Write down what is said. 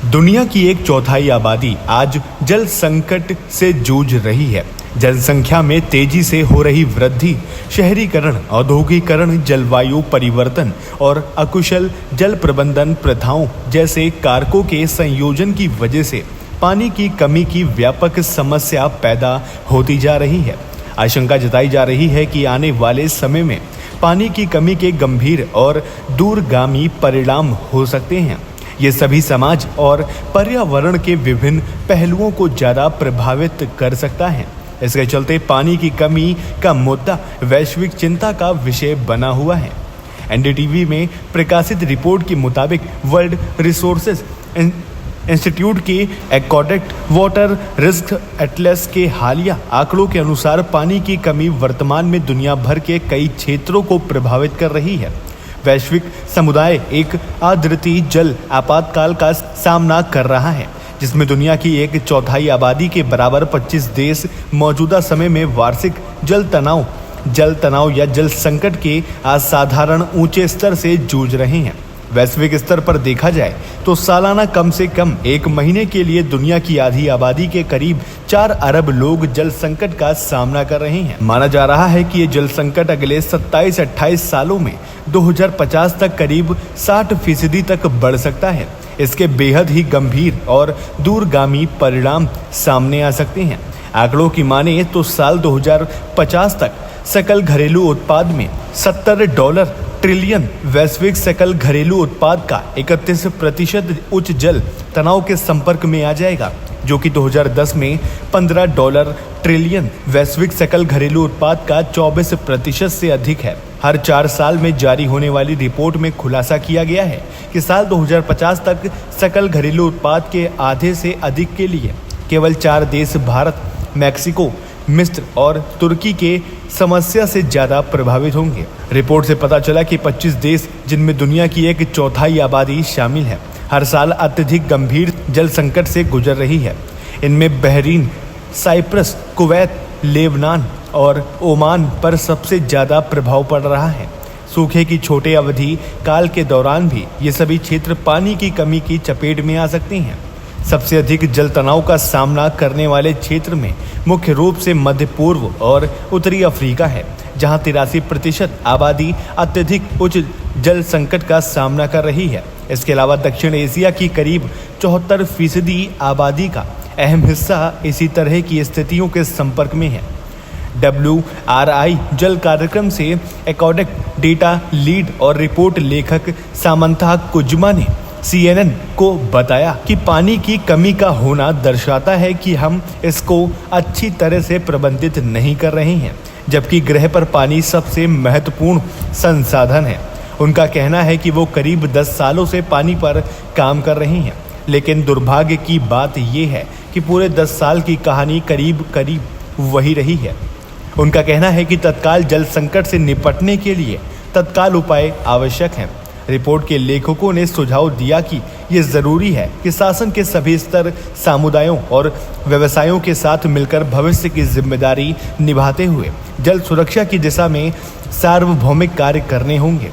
दुनिया की एक चौथाई आबादी आज जल संकट से जूझ रही है। जनसंख्या में तेजी से हो रही वृद्धि, शहरीकरण, औद्योगिकरण, जलवायु परिवर्तन और अकुशल जल प्रबंधन प्रथाओं जैसे कारकों के संयोजन की वजह से पानी की कमी की व्यापक समस्या पैदा होती जा रही है। आशंका जताई जा रही है कि आने वाले समय में पानी की कमी के गंभीर और दूरगामी परिणाम हो सकते हैं। ये सभी समाज और पर्यावरण के विभिन्न पहलुओं को ज़्यादा प्रभावित कर सकता है। इसके चलते पानी की कमी का मुद्दा वैश्विक चिंता का विषय बना हुआ है। एनडीटीवी में प्रकाशित रिपोर्ट के मुताबिक वर्ल्ड रिसोर्सेज इंस्टीट्यूट के एक्वाटिक वाटर रिस्क एटलस के हालिया आंकड़ों के अनुसार पानी की कमी वर्तमान में दुनिया भर के कई क्षेत्रों को प्रभावित कर रही है। वैश्विक समुदाय एक अद्वितीय जल आपातकाल का सामना कर रहा है, जिसमें दुनिया की एक चौथाई आबादी के बराबर 25 देश मौजूदा समय में वार्षिक जल तनाव या जल संकट के असाधारण ऊंचे स्तर से जूझ रहे हैं। वैश्विक स्तर पर देखा जाए तो सालाना कम से कम एक महीने के लिए दुनिया की आधी आबादी के करीब 4 अरब लोग जल संकट का सामना कर रहे हैं। माना जा रहा है कि ये जल संकट अगले 27-28 सालों में 2050 तक करीब 60% तक बढ़ सकता है। इसके बेहद ही गंभीर और दूरगामी परिणाम सामने आ सकते हैं। आंकड़ों की माने तो साल 2050 तक सकल घरेलू उत्पाद में $70 ट्रिलियन वैश्विक सकल घरेलू उत्पाद का 31% उच्च जल तनाव के संपर्क में आ जाएगा, जो कि 2010 में $15 ट्रिलियन वैश्विक सकल घरेलू उत्पाद का 24% से अधिक है। हर 4 साल में जारी होने वाली रिपोर्ट में खुलासा किया गया है कि साल 2050 तक सकल घरेलू उत्पाद के आधे से अधिक के लिए केवल 4 देश भारत, मैक्सिको, मिस्र और तुर्की के समस्या से ज़्यादा प्रभावित होंगे। रिपोर्ट से पता चला कि 25 देश, जिनमें दुनिया की एक चौथाई आबादी शामिल है, हर साल अत्यधिक गंभीर जल संकट से गुजर रही है। इनमें बहरीन, साइप्रस, कुवैत, लेबनान और ओमान पर सबसे ज़्यादा प्रभाव पड़ रहा है। सूखे की छोटे अवधि काल के दौरान भी ये सभी क्षेत्र पानी की कमी की चपेट में आ सकते हैं। सबसे अधिक जल तनाव का सामना करने वाले क्षेत्र में मुख्य रूप से मध्य पूर्व और उत्तरी अफ्रीका है, जहां 83% आबादी अत्यधिक उच्च जल संकट का सामना कर रही है। इसके अलावा दक्षिण एशिया की करीब 74% आबादी का अहम हिस्सा इसी तरह की स्थितियों के संपर्क में है। WRI जल कार्यक्रम से एक्वाटिक डेटा लीड और रिपोर्ट लेखक सामंथा कुजमा ने CNN को बताया कि पानी की कमी का होना दर्शाता है कि हम इसको अच्छी तरह से प्रबंधित नहीं कर रहे हैं, जबकि ग्रह पर पानी सबसे महत्वपूर्ण संसाधन है। उनका कहना है कि वो करीब 10 सालों से पानी पर काम कर रहे हैं, लेकिन दुर्भाग्य की बात यह है कि पूरे 10 साल की कहानी करीब वही रही है। उनका कहना है कि तत्काल जल संकट से निपटने के लिए तत्काल उपाय आवश्यक हैं। रिपोर्ट के लेखकों ने सुझाव दिया कि ये जरूरी है कि शासन के सभी स्तर समुदायों और व्यवसायों के साथ मिलकर भविष्य की जिम्मेदारी निभाते हुए जल सुरक्षा की दिशा में सार्वभौमिक कार्य करने होंगे।